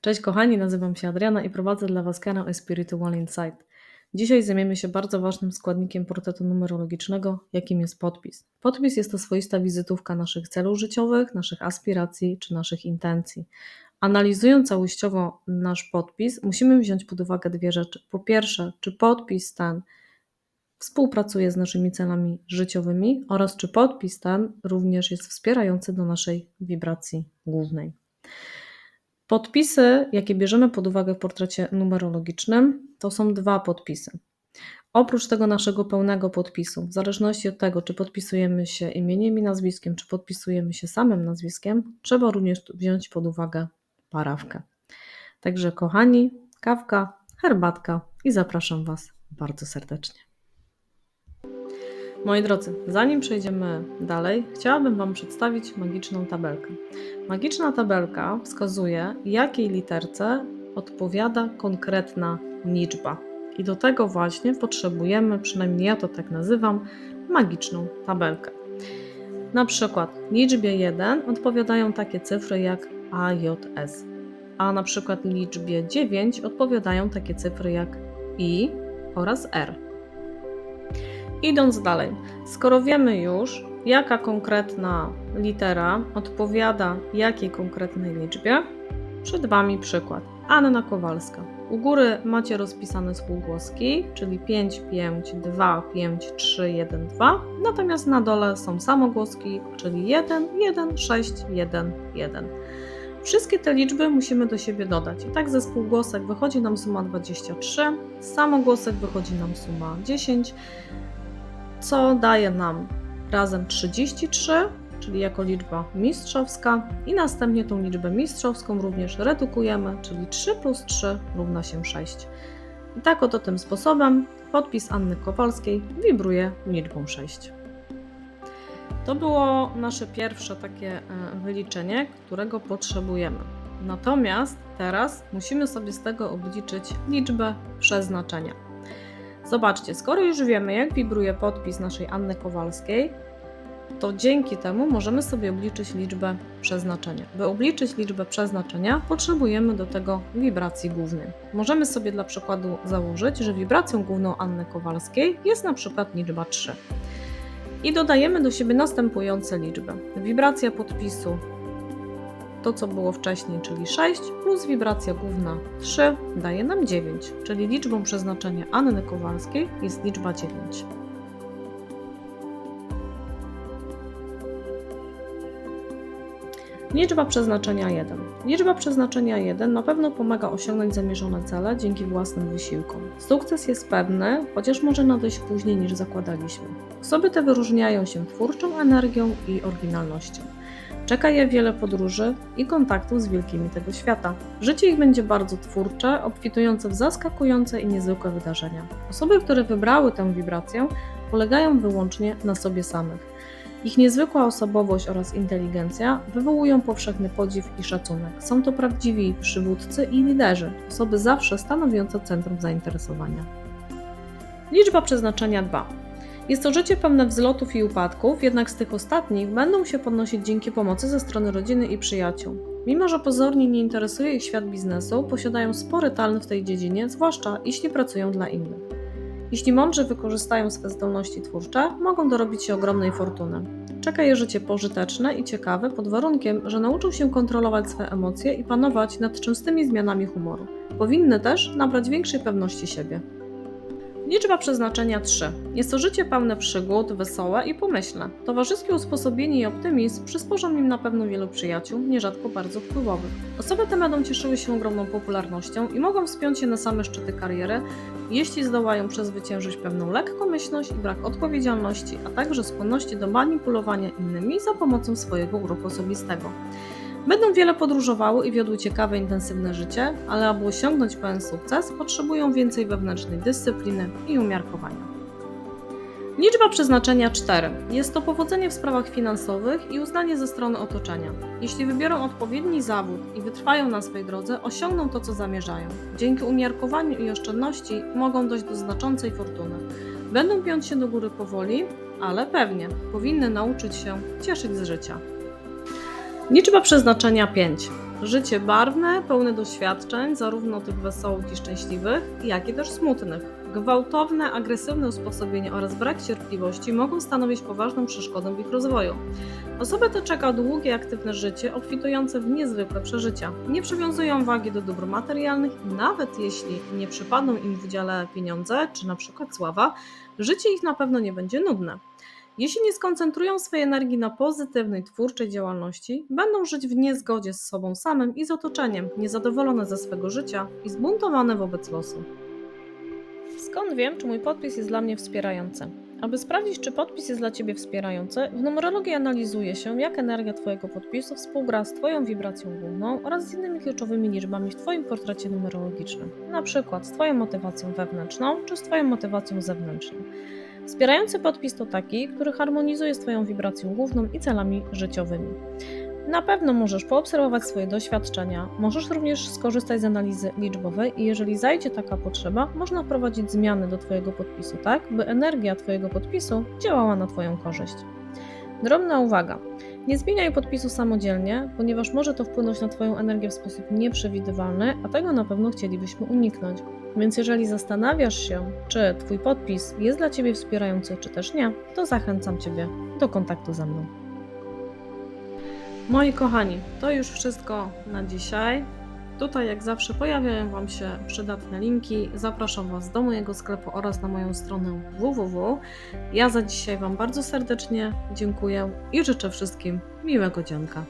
Cześć kochani, nazywam się Adriana i prowadzę dla Was kanał A Spiritual Insight. Dzisiaj zajmiemy się bardzo ważnym składnikiem portretu numerologicznego, jakim jest podpis. Podpis jest to swoista wizytówka naszych celów życiowych, naszych aspiracji czy naszych intencji. Analizując całościowo nasz podpis, musimy wziąć pod uwagę dwie rzeczy. Po pierwsze, czy podpis ten współpracuje z naszymi celami życiowymi oraz czy podpis ten również jest wspierający do naszej wibracji głównej. Podpisy, jakie bierzemy pod uwagę w portrecie numerologicznym, to są dwa podpisy. Oprócz tego naszego pełnego podpisu, w zależności od tego, czy podpisujemy się imieniem i nazwiskiem, czy podpisujemy się samym nazwiskiem, trzeba również wziąć pod uwagę parawkę. Także kochani, kawka, herbatka i zapraszam Was bardzo serdecznie. Moi drodzy, zanim przejdziemy dalej, chciałabym Wam przedstawić magiczną tabelkę. Magiczna tabelka wskazuje, jakiej literce odpowiada konkretna liczba. I do tego właśnie potrzebujemy, przynajmniej ja to tak nazywam, magiczną tabelkę. Na przykład liczbie 1 odpowiadają takie cyfry jak A, J, S, a na przykład liczbie 9 odpowiadają takie cyfry jak I oraz R. Idąc dalej, skoro wiemy już, jaka konkretna litera odpowiada jakiej konkretnej liczbie, przed Wami przykład. Anna Kowalska. U góry macie rozpisane spółgłoski, czyli 5, 5, 2, 5, 3, 1, 2, natomiast na dole są samogłoski, czyli 1, 1, 6, 1, 1. Wszystkie te liczby musimy do siebie dodać. I tak ze spółgłosek wychodzi nam suma 23, z samogłosek wychodzi nam suma 10, co daje nam razem 33, czyli jako liczba mistrzowska i następnie tą liczbę mistrzowską również redukujemy, czyli 3 plus 3 równa się 6. I tak oto tym sposobem podpis Anny Kowalskiej wibruje liczbą 6. To było nasze pierwsze takie wyliczenie, którego potrzebujemy. Natomiast teraz musimy sobie z tego obliczyć liczbę przeznaczenia. Zobaczcie, skoro już wiemy, jak wibruje podpis naszej Anny Kowalskiej, to dzięki temu możemy sobie obliczyć liczbę przeznaczenia. By obliczyć liczbę przeznaczenia, potrzebujemy do tego wibracji głównej. Możemy sobie dla przykładu założyć, że wibracją główną Anny Kowalskiej jest na przykład liczba 3. I dodajemy do siebie następujące liczby. Wibracja podpisu to, co było wcześniej, czyli 6, plus wibracja główna 3 daje nam 9, czyli liczbą przeznaczenia Anny Kowalskiej jest liczba 9. Liczba przeznaczenia 1. Liczba przeznaczenia 1 na pewno pomaga osiągnąć zamierzone cele dzięki własnym wysiłkom. Sukces jest pewny, chociaż może nadejść później niż zakładaliśmy. Osoby te wyróżniają się twórczą energią i oryginalnością. Czeka je wiele podróży i kontaktów z wielkimi tego świata. Życie ich będzie bardzo twórcze, obfitujące w zaskakujące i niezwykłe wydarzenia. Osoby, które wybrały tę wibrację, polegają wyłącznie na sobie samych. Ich niezwykła osobowość oraz inteligencja wywołują powszechny podziw i szacunek. Są to prawdziwi przywódcy i liderzy, osoby zawsze stanowiące centrum zainteresowania. Liczba przeznaczenia 2. Jest to życie pełne wzlotów i upadków, jednak z tych ostatnich będą się podnosić dzięki pomocy ze strony rodziny i przyjaciół. Mimo że pozornie nie interesuje ich świat biznesu, posiadają spory talent w tej dziedzinie, zwłaszcza jeśli pracują dla innych. Jeśli mądrze wykorzystają swe zdolności twórcze, mogą dorobić się ogromnej fortuny. Czeka je życie pożyteczne i ciekawe pod warunkiem, że nauczą się kontrolować swe emocje i panować nad częstymi zmianami humoru. Powinny też nabrać większej pewności siebie. Liczba przeznaczenia 3. Jest to życie pełne przygód, wesołe i pomyślne. Towarzyskie usposobienie i optymizm przysporzą im na pewno wielu przyjaciół, nierzadko bardzo wpływowych. Osoby te będą cieszyły się ogromną popularnością i mogą wspiąć się na same szczyty kariery, jeśli zdołają przezwyciężyć pewną lekkomyślność i brak odpowiedzialności, a także skłonności do manipulowania innymi za pomocą swojego uroku osobistego. Będą wiele podróżowały i wiodły ciekawe, intensywne życie, ale aby osiągnąć pełen sukces, potrzebują więcej wewnętrznej dyscypliny i umiarkowania. Liczba przeznaczenia 4. Jest to powodzenie w sprawach finansowych i uznanie ze strony otoczenia. Jeśli wybiorą odpowiedni zawód i wytrwają na swej drodze, osiągną to, co zamierzają. Dzięki umiarkowaniu i oszczędności mogą dojść do znaczącej fortuny. Będą piąć się do góry powoli, ale pewnie. Powinny nauczyć się cieszyć z życia. Liczba przeznaczenia 5. Życie barwne, pełne doświadczeń, zarówno tych wesołych i szczęśliwych, jak i też smutnych. Gwałtowne, agresywne usposobienie oraz brak cierpliwości mogą stanowić poważną przeszkodę w ich rozwoju. Osoby te czeka długie, aktywne życie, obfitujące w niezwykłe przeżycia. Nie przywiązują wagi do dóbr materialnych i nawet jeśli nie przypadną im w udziale pieniądze, czy na przykład sława, życie ich na pewno nie będzie nudne. Jeśli nie skoncentrują swojej energii na pozytywnej, twórczej działalności, będą żyć w niezgodzie z sobą samym i z otoczeniem, niezadowolone ze swego życia i zbuntowane wobec losu. Skąd wiem, czy mój podpis jest dla mnie wspierający? Aby sprawdzić, czy podpis jest dla Ciebie wspierający, w numerologii analizuje się, jak energia Twojego podpisu współgra z Twoją wibracją główną oraz z innymi kluczowymi liczbami w Twoim portrecie numerologicznym, na przykład z Twoją motywacją wewnętrzną czy z Twoją motywacją zewnętrzną. Wspierający podpis to taki, który harmonizuje z Twoją wibracją główną i celami życiowymi. Na pewno możesz poobserwować swoje doświadczenia, możesz również skorzystać z analizy liczbowej i jeżeli zajdzie taka potrzeba, można wprowadzić zmiany do Twojego podpisu tak, by energia Twojego podpisu działała na Twoją korzyść. Drobna uwaga. Nie zmieniaj podpisu samodzielnie, ponieważ może to wpłynąć na Twoją energię w sposób nieprzewidywalny, a tego na pewno chcielibyśmy uniknąć. Więc jeżeli zastanawiasz się, czy Twój podpis jest dla Ciebie wspierający, czy też nie, to zachęcam Ciebie do kontaktu ze mną. Moi kochani, to już wszystko na dzisiaj. Tutaj jak zawsze pojawiają Wam się przydatne linki. Zapraszam Was do mojego sklepu oraz na moją stronę www. Ja za dzisiaj Wam bardzo serdecznie dziękuję i życzę wszystkim miłego dzionka.